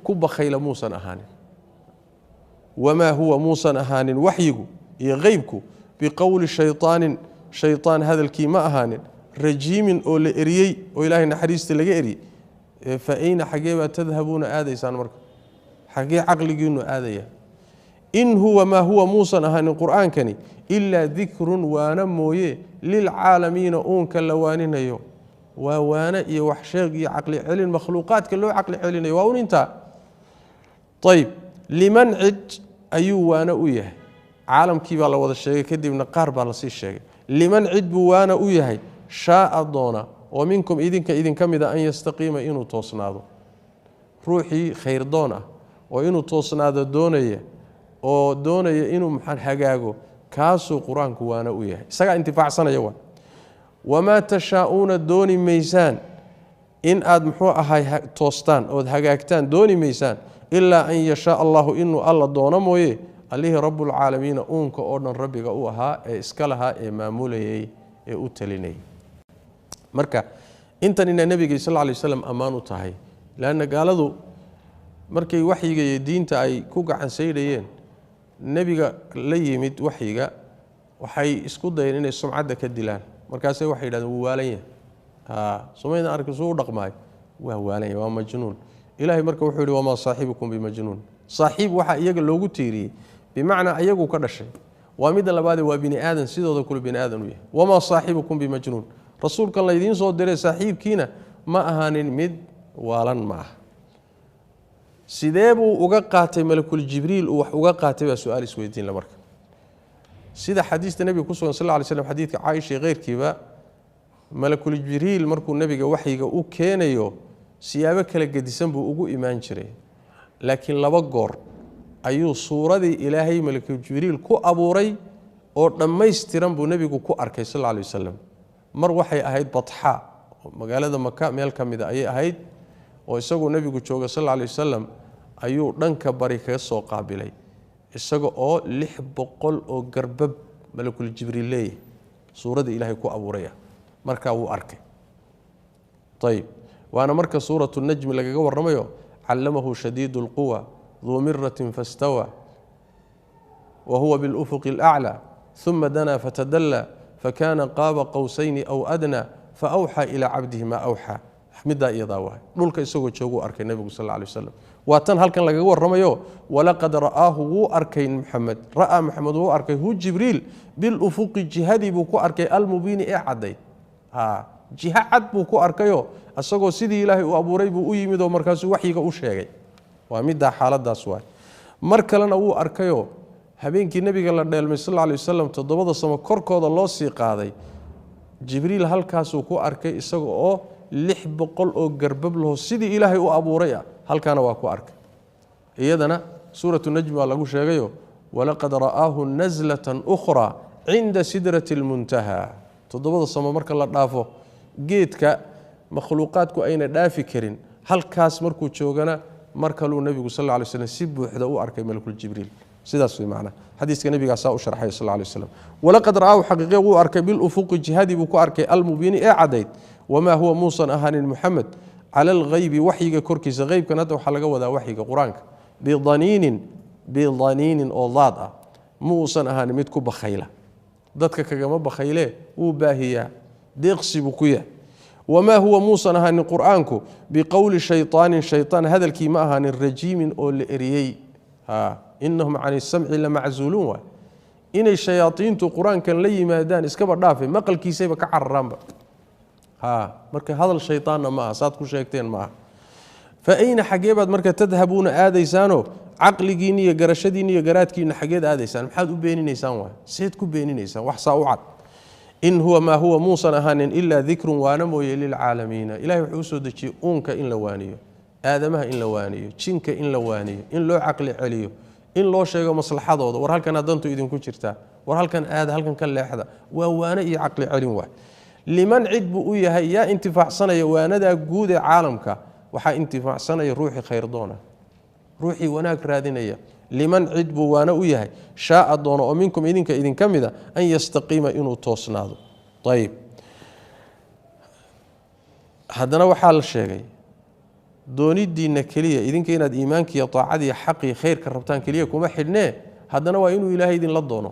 كب خيل موسى أهان وما هو موسى أهان وحيه يغيبك بقول شيطان هذا الكيما أهان رجيم أو لإريي وإلهي نحريست لغيري فأين حقيبة تذهبون آذي سانمرك حقيبة عقل جنو آذي إن هو ما هو موسى أهان القرآن كني إلا ذكر ونمويه للعالمين أونك اللوانين يوم وانا وحشاقي عقل علي المخلوقات كله عقل علينا واون انت طيب لمن عج ايو وانا وياه عالم كي با لا ودا شيغay kadibna qaar ba la sii sheegay liman cid bu waana u yahay shaa doona oo minkum idin kamida an yastaqima inuu toosnaado ruuxi khayr doona oo inuu toosnaado doonaya inuu maxan hagaago kaasu quraanku waana u yahay isaga intifaacsanaya waa وما تشاءون دوني ميسان إن أدمحوا أهاي توستان أو هجاكتان دوني ميسان إلا أن يشاء الله إنه الله دونا مويه عليه رب العالمين أونك أورنا ربي قوها إسكالها إمامولي أوتليني مركا أنت إن النبي صلى الله عليه وسلم أمانه تهي لأن قالوا مركي وحي دين تاي كوكا عن سيدين النبي لي مد وحي وحي اسكود إن السمعة كدلان markaasay waxay yiraahdeen wuu waalan Soomaaliya arkayso u dhaqmay waa waalan waa majnuun ilaahay marka wuxuu yiri wama saahibukum bimajnuun saahiib waxa iyaga loogu tiiriyay bimaana iyagu ka dhashay waa mid labaad waa bini aadan sidooda kul bini aadan u yahay wama saahibukum bimajnuun rasuulka la idin soo diray saahiibkiina ma ahaanin mid waalan ma sidee buu uga qaatay malakul jibriil wax uga qaatay waa su'aal isweydiin la marka sida xadiiska nabiga ku sugan sallallahu alayhi wasallam xadiiska Aisha qeyrkiiba malakul jibriil markuu nabiga waxiga u keenayo siyaabo kala gedisan buu ugu iimaan jiray laakiin laba goor ayuu suuradii ilaahay malakul jibriil ku abuuray oo dhameystiran buu nabigu ku arkay sallallahu alayhi wasallam mar waxay ahayd Batha magaalada Makka meel kamida ayay ahayd oo isagoo nabigu jooga sallallahu alayhi wasallam ayuu dhanka bari kaga soo qaabilay isaga oo 600 oo garbab malakul jibriil leeyahay suurada ilaahay ku abuuraya marka uu arkay طيب وانا marka suuratu najm lagaga waramayo allamahu shadidul quwa dhu mirratin fastawa wa huwa bil ufuq al a'la thumma dana fatadalla fakana qaba qawsayn aw adna fa awha ila 'abdihi ma awha ahmida iyadawa dhulka isagoo joogo arkay nabiga sallallahu alayhi wasallam واتن هلكن لغا ورميو ولقد رآه و أركين محمد رأى محمد و أركي هو جبريل بالأفق الجهادي بكو أركي المبين إعادي jiha cad buu ku arkayo asagoo sidii ilaahay uu abuuray buu u yimid oo markaasuu waxyiga u sheegay waa midda xaaladaas waay mar kalena wuu arkayo habeenkii nabiga la dheelmay sallallahu alayhi wasallam todobada samo korkooda loo sii qaaday jibriil halkaasuu ku arkay isaga oo 600 oo garbab loo sidii ilaahay u abuuray halkaana waa ku arkay iyadana suuratu najm waa lagu sheegayo walaqad ra'aahu nazlatan ukhra inda sidratil muntaha todobada samo marka la dhaafo geedka makhluuqaadku ayna dhaafi karin halkaas markuu joogana markaluu nabigu sallallahu alayhi wasallam si buuxda u arkay malakul jibriil sidaas way macna xadiiska nabiga saa u sharxay sallallahu alayhi wasallam walaqad ra'aahu haqiiqi uu arkay bil ufuq jihadi buu ku arkay al mubin ee cadayd wama huwa muusan ahanin muhammad ala al ghayb wahyiga korkiisa ghaybkan hadda waxa laga wadaa wahyiga quraanka bidaniinin oo laad ah muusan ahanin mid ku bakhayla dadka kagama bakhayle uu baahiya deeqsi buu ku yahay وما هو موسى أهان القرآن بقول شيطان هذا الكيما أهان الرجيم أو الإريي إنهم عن السمع لمعزولون إن الشياطين القرآن كان لي مادان اسكبر دافع مقل كيسي بك عرام مركا هذا الشيطان معه صادكو شيكتين معه فأين حقيبات مركا تذهبون آديسانو عقل جيني قرشديني قرات كين حقيد آديسان محاد بيني نيسان سيدكو بيني نيسان وحصا وعد إن هو ما هو موسى أهان إلا ذكر وانموي للعالمين إلهي وحوسو دجي أونك إن لوانيو آدمها إن لوانيو جنك إن لوانيو إن لو عقل عليو إن لو شيء مصلحة ضوض ورهال كان أدنتو إذن كنشرتا ورهال كان هل كان لاحظة ووانا إي عقل عليو لمن عدبو إيها يا انتفاع سنة وانا دا قود عالمك وحا انتفاع سنة روحي خير دونا روحي وناك رادينية لمن عدبو وانا إيها شاء دونا ومنكم إذن كمذا أن يستقيم إنو توصنادو طيب هذا وحال الشيء دوني دين كلية إذن كيناد إيمانك يطاعدي حقي خير كربتان كلية كما حدناه هذا وإنو إلهي إذن لدونه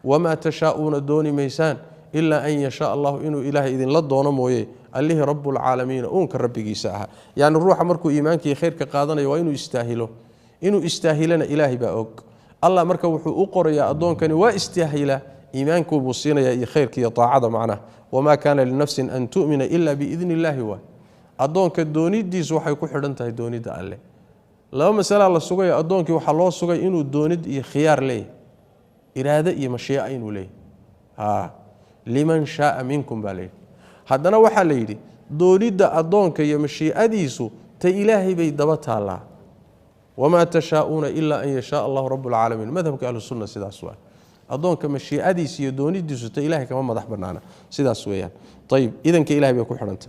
وما تشاءون دوني ميسان إلا أن يشاء الله إنو إلهي إذن لدونه مويه الليه رب العالمين أونك ربك يساها يعني الروح مركو إيمانك خير كقادنا وإنو يستاهله إنو استاهلنا إلهي بأوك الله مركو وحو أقريا أدون كان واستاهله إيمانك وبصينا يا خيرك يا طاعة معنا وما كان لنفس أن تؤمن إلا بإذن الله هو أدونك الدوني ديس وحي كحرنتها الدوني ده الله لو مسألة الله سجى أدونك وحلا سجى إنه الدوني دي خيار ليه إرادة يمشي أين وليه لمن شاء منكم بالله هذا وحلا يدي دوني ده أدونك يمشي أديسو تإلهي بيدبتها الله وما تشاءون إلا أن يشاء الله رب العالمين مذهبك أهل السنة سيدا سؤال أدونك مشي أديس يدوني ديسو تإلهي كمان مدح برنانا سيدا سويان طيب إذن كإلهي بيكون حرنت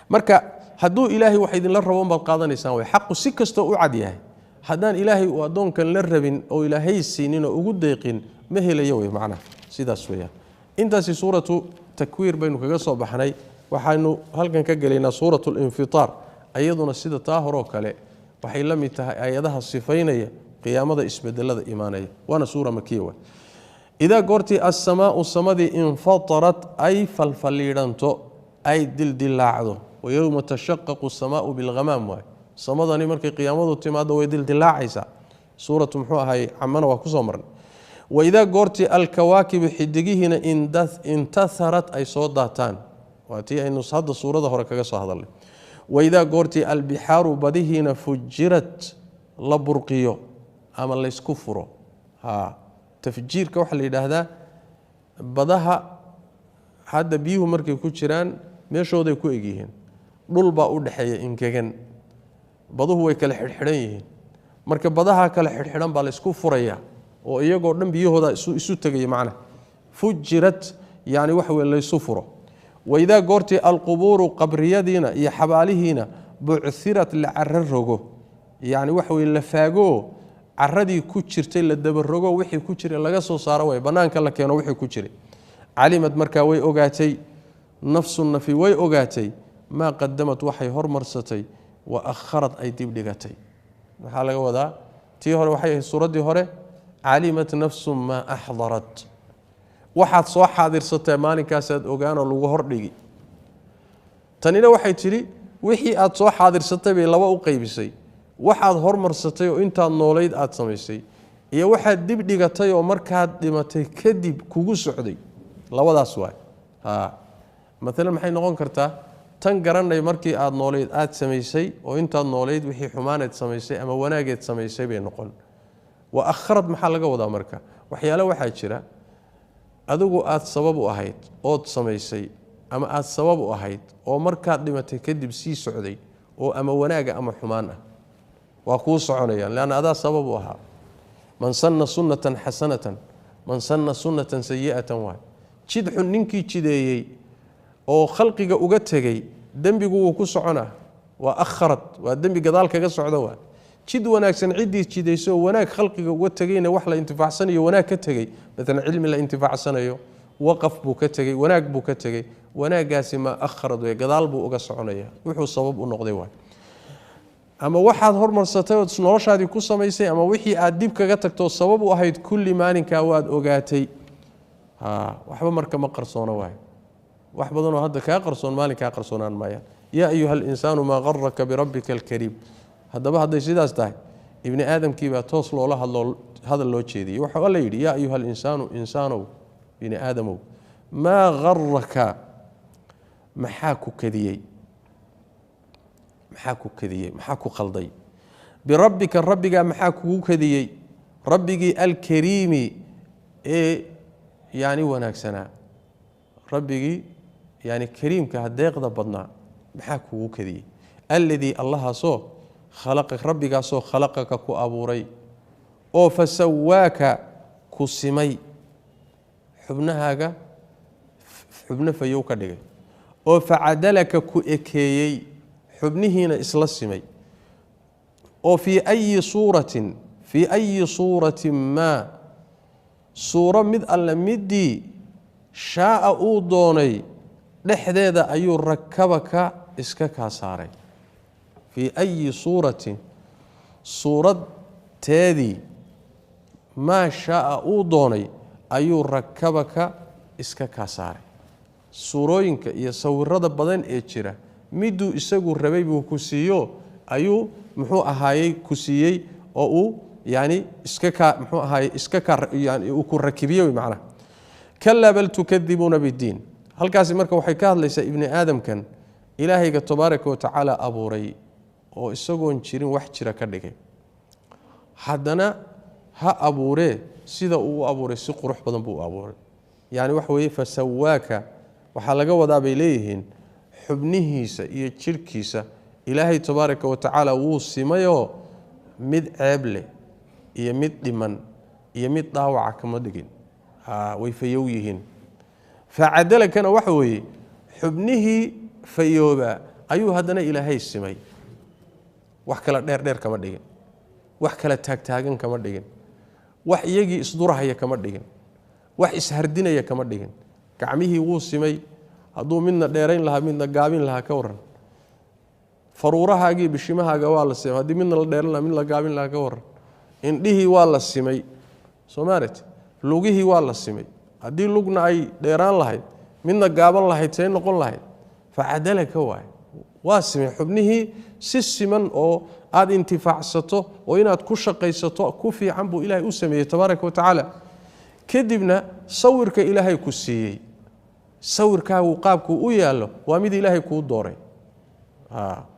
marka haduu ilaahay wax idin la rabo bal qaadanaysaan way xaq si kasto u cadiyahay hadaan ilaahay oo adoonkan la rabin oo ilaahay siinin oo ugu deeqin ma helayo way macna sidaas weeyaan intaasi suuratu takwiir baynu kaga soo baxnay waxaanu halkan ka galeynaa suuratul infitar ayaduna sida taa horo kale waxay la mid tahay ayadaha sifaynaya qiyaamada isbedelada iimaanaya waana suura makiya ida goorti as-samaa'u samadi infatarat ay falfaliidanto ay dildilacdo ويوم تشقق السماء بالغمام واي سمدني markay qiyaamadu timaado way dildilaacaysa suuratu muxuu ahay amana waa ku soo marnay وإذا غورتي الكواكب حدقيهنا انتثرت أي soo daataan waati aynu hadda suurada hore kaga soo hadalay وإذا غورتي البحار بديهنا فجرت la burqiyo ama la isku furo tafjiirka waxa la yiraahdaa badaha hadda biyuhu markay ku jiraan meeshooday ku egyihiin dhul baa u dhaxeeya inkagan baduhu way kala xirxiran yihiin marka badaha kala xirxiran baa la isku furaya oo iyagoo dhan biyahooda isu tagay macna fujirat yani wax weyn la isu furo wayda goorti alqubur qabriyadina iyo xabaalihina bu'thirat la'arrogo yani wax weyn la faago arradii ku jirtay la dabarogo wixii ku jiray laga soo saaro way banaanka la keeno wixii ku jiray calimad marka way ogaatay نفس النفي وي اوغاتي ما قدمت وحي هرمرستي واخرت اي ديب دغتي waxa laga wada tii hore waxay suuradii hore calimat nafs ma ahdarat waxaad soo xaadirsatay maalinkaas aad ogaan oo lagu hordhigi tanina waxay tiri wixii aad soo xaadirsatay bay laba u qaybisay waxaad hormarsatay oo inta nooleed aad sameysay iyo waxaad dib dhigatay oo markaad dhimatay kadib kugu socday labadaas waay مثلا maxay noqon kartaa tan garanay markii aad nooleed aad sameysay oo intaad nooleed wixii xumaaneed sameysay ama wanaageed sameysay bay noqon wa akhrad maxaa laga wadaa marka waxyaalo waxa jira adigu aad sabab u ahayd oo sameysay ama aad sabab u ahayd oo markaad dhimatay kadib sii socday oo ama wanaaga ama xumaan ah waa ku soconayaan laana adaa sabab u ahaa man sanna sunnatan hasanatan man sanna sunnatan sayyi'atan wa jid xun ninkii jideeyay oo khalqiga uga tagay dambigu uu ku soconaa waa akhrad waa dambi gadaal kaga socdo waa jid wanaagsan cidii jidayso wanaag khalqiga uga tagayna wax la intifaacsanayo wanaag ka tagay midna cilmi la intifaacsanayo waqaf buu ka tagay wanaag buu ka tagay wanaagaasi ma akhrad way gadaal buu uga soconaya wuxuu sabab u noqday waa ama waxaad hormarsatay oo noloshaadii ku samaysay ama wixii aad dib kaga tagto sabab u ahayd kulli maalinka waad ogaatay waxba marka ma qarsoona waay wax badan oo hadda ka qarsoon maalinka qarsoonaan maayaan ya ayuha al-insanu ma gharraka bi rabbika al-karim hadaba haday sidaas tahay ibni aadamkii baa toos loola hadal loo jeediyay waxa alla yiri ya ayuha al-insanu insanu ibni aadamu ma gharraka maxaa ku kadiyay maxaa ku qalday bi rabbika rabbiga maxaa ku kadiyay rabbigi al-karimi yani wanaagsana rabbigi yani kariimka hadeeqda badna maxaa kugu kadiyay alladhi allaha soo khalaqak rabbiga soo khalaqaka ku abuuray oo fasawaaka ku simay xubnahaaga xubna fayow ka dhigay oo facadalaka ku ekeeyay xubnihiina isla simay oo fi ayi suuratin ma suura mid alla midii shaa uu doonay dhexdeeda ayuu rakabaka iska ka saaray fi ayi suuratin suurad teedi ma shaa uu doonay ayuu rakabaka iska ka saaray suurooyinka iyo sawirada badan ee jira miduu isagu rabay buu ku siiyo ayuu muxuu ahaayay ku siiyay oo uu yani iska ka muxuu ahaayay iska ka yani uu ku rakibiyay macna kalla bal tukadibuna bid-din halkaas marka waxay ka hadlaysaa ibni aadamkan ilaahayga tabaaraka wa tacaala abuuray oo isagoon jirin wax jira ka dhigay haddana ha abuuree sida uu abuuray si qurux badan buu abuuray yani wax weeye fasawaaka waxa laga wadaa bay leeyihiin xubnihiisa iyo jirkiisa ilaahay tabaaraka wa tacaala wuu simayo mid ceeb leh iyo mid dhiman iyo mid dhaawaca kama dhigin way fayow yihiin facadalakana waxa weeye xubnihii fayooba ayuu haddana ilaahay simay wax kala dheer kama dhigin wax kala taagtaagan kama dhigin wax iyagii isdurahaya kama dhigin wax ishardinaya kama dhigin gacmihii wuu simay hadduu midna dheerayn lahaa midna gaabin lahaa ka waran faruurahaagii bishimahaaga waa la simay haddii midna la dheeran lahaa midna la gaabin lahaa ka waran indhihii waa la simay Soomaaliyeed lugihii waa la simay haddii lugna ay dheeraan lahayd midna gaaban lahayd say noqon lahayd facadalaka waa simay xubnihii si siman oo aad intifaacsato oo inaad ku shaqaysato ku fiican buu ilaahay u sameeyay tabaaraka wa tacaala kadibna sawirka ilaahay ku siiyay sawirkaagu qaabku u yaalo waa mid ilaahay ku dooray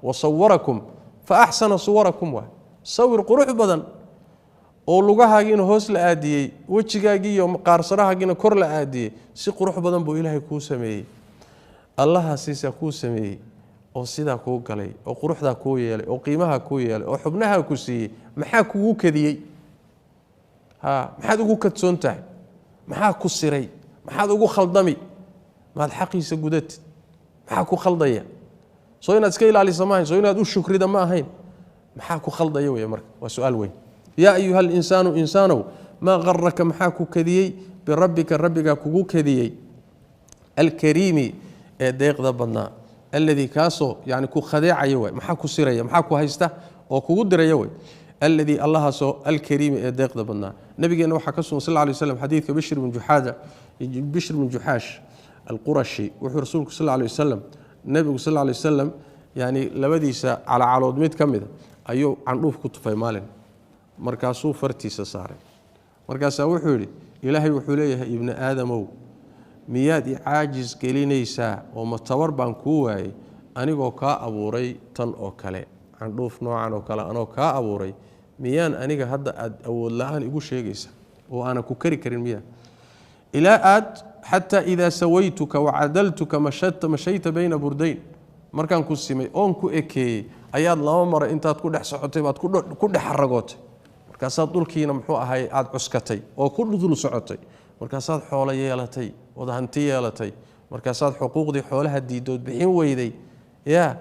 wa sawwarakum fa ahsana suwarakum wa sawir qurux badan oo lugahaagiina hoos la aadiyay wajigaagii iyo qaarsarahaagiina kor la aadiyay si qurux badan buu ilaahay ku sameeyay allaha siisa ku sameeyay oo sida ku galay oo quruxda ku yeelay oo qiimaha ku yeelay oo xubnaha ku siiyay maxaa kugu kadiyay maxaad ugu kadsoontahay maxaa ku siray maxaad ugu khaldami maad xaqiisa gudad maxaa ku khaldaya soo inaad iska ilaaliso ma ahayn soo inaad u shukrida ma ahayn maxaa ku khaldaya way marka waa su'aal weyn ya ayuha al-insanu insanu ma gharraka maxaa ku kadiyay bi rabbika rabbiga kugu kadiyay al-karimi ee deeqda badna alladhi kaaso yani ku khadeecaya way maxaa ku siraya maxaa ku haysta oo kugu diraya way alladhi allaha soo al-karimi ee deeqda badna nabigeena waxa ka sugan sallallahu alayhi wasallam xadiidka bishr bin juhash al-qurashi wuxuu rasuulku sallallahu alayhi wasallam nabigu sallallahu alayhi wasallam yani labadiisa calaacalood mid kamida ayuu candhuuf ku tufay maalin markaasuu fartiisa saaray markaasaa wuxuu yiri ilaahay wuxuu leeyahay ibn aadamow miyaad caajiz gelinaysaa oo matabar baan ku waayay anigoo ka abuuray tan oo kale candhuuf noocan oo kale anoo ka abuuray miyaan aniga hadda aad awood la'aan igu sheegaysaa oo aanan ku kari karin miyaa ilaa aad xataa idaa sawaytuka wacadaltuka mashayta bayna burdayn markaan ku simay oon ku ekeeyey ayaad laba mara intaad ku dhex socotay baad ku dhex xaragootay markaasaad dhulkiina muxuu ahay aad cuskatay oo ku dul socotay markaasaad xoolo yeelatay wada hanti yeelatay markaasaad xuquuqdii xoolaha diidood bixin weyday yaa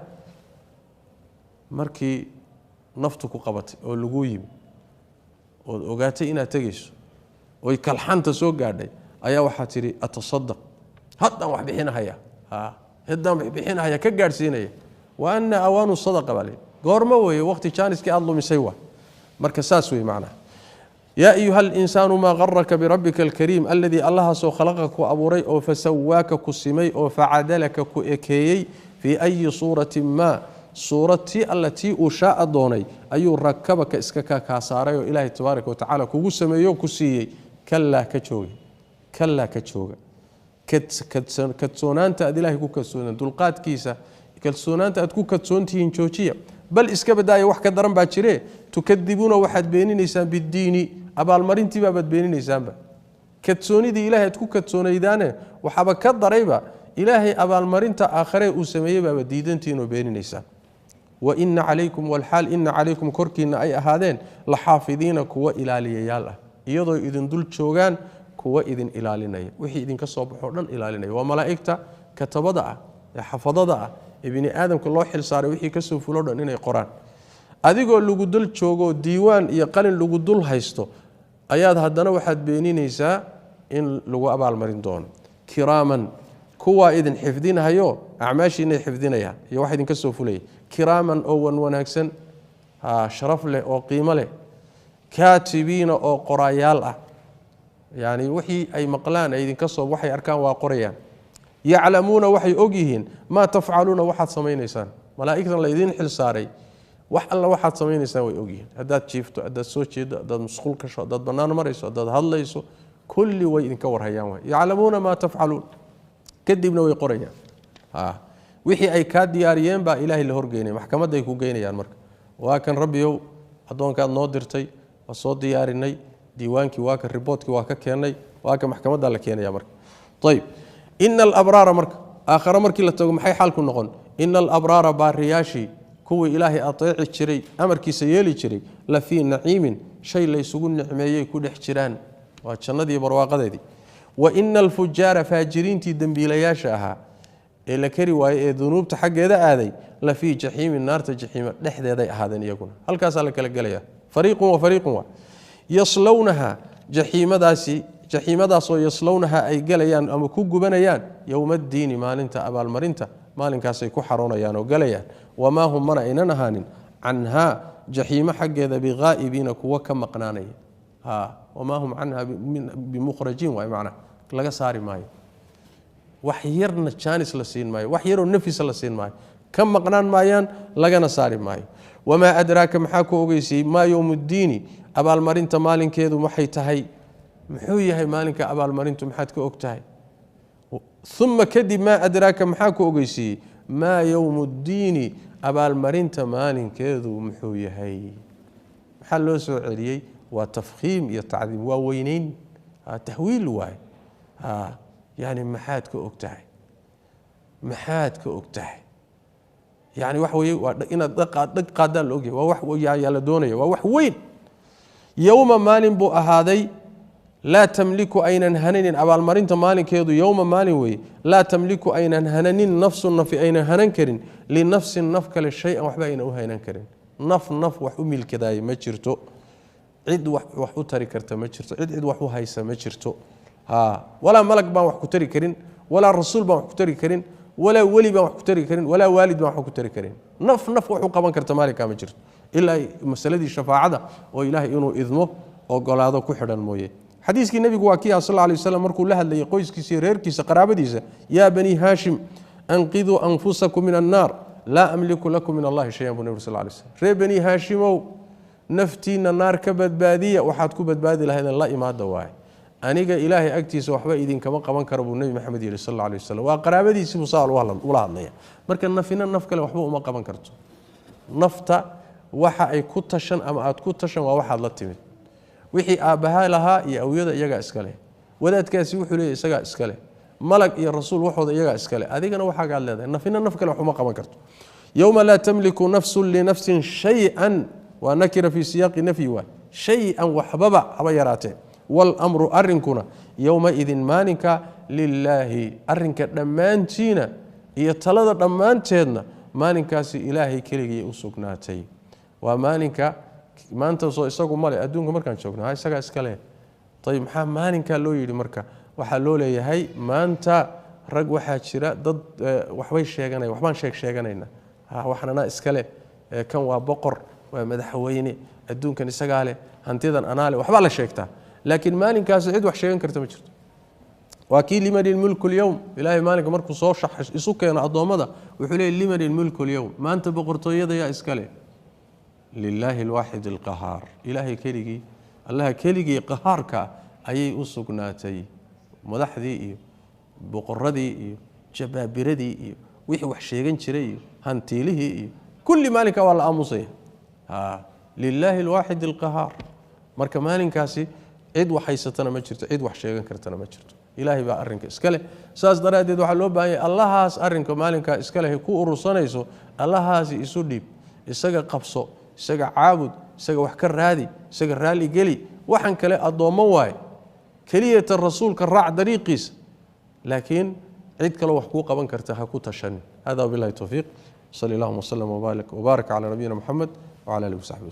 markii naftu ku qabatay oo lagu yimi oo ogaatay inaad tagayso oo kalxanta soo gaadhay ayaa waxa tiri atasaddaq haddaan wax bixinahaya haddaan wax bixinahaya ka gaarsiinaya wa anna awaanu sadaqa bale goorma weeye waqti jaaniskii aad lumisay waa marka saas way macna يا أيها الإنسان ما غرك بربك الكريم الذي الله سو خلقك وأبوري أو فسواك كسمي أو فعدلك كإكيي في أي صورة ما صورتي التي أشاء دوني أي ركبك إسكاكا كاساري إله تبارك وتعالى كسمي كسيي كلا كتشوغي كلا كتشوغي كتسونان تأدي الله كتسونان دلقات كيسة كتسونان تأدكو كتسون تين شوشية بل إسكاب داي وحكا درن باتشري تكذبون واحد بين نيسان بالدين أبا المرين تبا بد بين نيسان با كتسوني دي إلهي تكو كتسوني دانه وحبا كالضريبا إلهي أبا المرين تآخره أسميه بابا ديدن تينو بين نيسان وإن عليكم والحال إن عليكم كوركين أي أهادين لحافظين كوا إلالي يالا يضو إذن دول تشوغان كوا إذن إلاليني وحي إذن كصوب حورن إلاليني وملائكتا كتبضع حفظضع ابن آدم كله حل صار وحي كسو فلورن إنه قرآن adigoo lagu dul joogo diiwaan iyo qalin lagu dul haysto ayaad haddana waxaad beeninaysaa in lagu abaal marin doono kiraaman kuwa idin xifdinayo acmaashiina xifdinaya iyo wax idin ka soo fulay kiraaman oo wanaagsan sharaf leh oo qiimo leh kaatibiina oo qorayaal ah yani wixii ay maqlaan ay idin ka soo waxay arkaan waa qorayaan yaclamuuna waxay ogyihiin ma tafcaluuna waxaad samaynaysaan malaa'iktan la idin xil saaray wax alla waxaad samaynaysaa way ogyihiin haddaad jiifto haddaad soo jeedo haddaad musquul kasho haddaad bannaan marayso haddaad hadlayso kulli way idinka warhayaan waay yaclamuuna maa tafcaluun kadibna way qorayaan wixii ay kaa diyaariyeen baa ilaahay la horgeynaya maxkamadday ku geynayaan marka waa kan rabbiyow addoonkaad noo dirtay waa soo diyaarinay diiwaankii waa kan riboodkii waa ka keennay waa kan maxkamaddaa la keenaya marka ayib ina alabraara marka aakhare markii la tago maxay xaalku noqon ina alabraara baariyaashii kuwii ilaahay ateeci jiray amarkiisa yeeli jiray la fii naciimin shay la isugu nicmeeyey ku dhex jiraan waa jannadii barwaaqadeedii wa ina alfujaara faajiriintii dembiilayaasha ahaa ee la kari waayey ee dunuubta xaggeeda aaday la fii jaxiimin naarta jaxiima dhexdeeday ahaadeen iyaguna halkaasaa la kala gelaya fariiqun wa fariiqun wa yaslownaha jaxiimadaasoo yaslownaha ay gelayaan ama ku gubanayaan yowma addiini maalinta abaalmarinta maalinkaasay ku xaroonayaan oo galayaan wamaa hum mana aynan ahaanin canhaa jaxiimo xaggeeda bighaa'ibiina kuwa ka maqnaanaya wamaa hum canhaa bimukhrajiin waay macnaa laga saari maayo wax yarna jaanis la siin maayo wax yaroo nafisa la siin maayo ka maqnaan maayaan lagana saari maayo wamaa adraaka maxaa ku ogeysay maa yowmuddiini abaalmarinta maalinkeedu maxay tahay muxuu yahay maalinka abaalmarintu maxaad ka og tahay ثم كدب ما أدراك محاكو أغيسي ما يوم الدين أبال مرينتا مالين كذو محوية هاي محلو سعريي وتفخيم يتعظيم ووينين تهويل واي يعني محاتكو أكتاي محاتكو أكتاي يعني وحوي إن دقة دان لوجي ووحوي يا لدوني ووحوين يوم مالين بو أهادي لا تملك أين هنن أبال مرينتا مالين كيدو يوم مالين وي لا تملك أين هنن نفس في أين هنن كرين لنفس نفك للشيء وحبا أين أوهين كرين نف وحومي الكداي ما جرتو عد وحو تري كرتا ما جرتو عد وحو هايسا ما جرتو ولا ملك بان وحو تري كرين ولا رسول بان وحو تري كرين ولا ولي بان وحو تري كرين ولا والد بان وحو تري كرين نف وحو قبان كرتا مالك ما جرتو إلا مسألة دي شفاعة وإلهي إنو إذنه وقال كحرا مويه حديث النبي واكيه صلى الله عليه وسلم مركو لها اللي قويس كيسير ريركيس قرابديسا يا بني هاشم انقذوا انفسكم من النار لا املك لكم من الله شيئا النبي صلى الله عليه وسلم ري بني هاشم نفتينا النار كبدباديه waxaad ku badbaadi lahaydeen la imaada waay aniga ilaahay agtiisa waxba idinkama qaban karo buu nabi maxamed yiri sallallahu alayhi wasallam waa qaraabadiisii musaal wala hadlaya marka nafina naf kale waxba uma qaban karto nafta waxa ay ku tashan ama aad ku tashan waa waxaad la timid wixii aabaha lahaa iyo awiyada iyaga iska leh wadaadkaasi wuxuu leeyahay isaga iska leh malag iyo rasuul waxooda iyaga iska leh adigana waxa gaad leedahay nafina naf kale waxuma qaban karto yawma la tamliku nafsun li nafsin shay'an wa nakira fi siyaqi nafyi wa shay'an wahbaba haba yarate wal amru arrinkuna yawma idin maalinka lillahi arrinka dhamaantiina iyo talada dhamaanteedna maalinkaasi ilaahay keligii u sugnaatay waa maalinka maanta soo isagu male adduunka markaan joogno isaga iska leh طيب maxaa maalinka loo yiri marka waxa loo leeyahay maanta rag waxa jira dad waxbay sheeganay waxbaan sheeganayna waxana iska leh kan waa boqor waa madaxweyne adduunkan isaga leh hantidan anaale waxba la sheegtaa laakiin maalinkaas cid wax sheegan karta ma jirto waa kii liman mulku al-yawm ilaahay maalinka markuu soo shaxay isu keeno adoomada wuxuu leeyahay liman mulku al-yawm maanta boqortooyada yaa iska leh lillahi al-wahid al-qahhar ilaahay keligii الله كليجي قهارك أي أسقناتي مدحدي بقردي جبابردي وحي وحشيجن شري هنتيله كل مالك والله أمصي لله الواحد القهار مرك مالك كاسي عيد وحيستنا ما جرت عيد وحشيجن كرتنا ما جرت إلهي بقى أرنك إسكاله ساس درادي دو حلو بقى الله هاس أرنك مالك إسكاله كو أرسنا يسو الله هاس يسوديب إسقى قبصو إسقى عابد isaga wax ka raadi isaga raali gali waxan kale adoomo waay kaliya rasuulka raac dariiqiisa laakiin cid kale wax ku qaban karta ha ku tashan hada billahi tawfiq sallallahu alayhi wa sallam wa barak ala nabiyina muhammad wa ala alihi wa sahbihi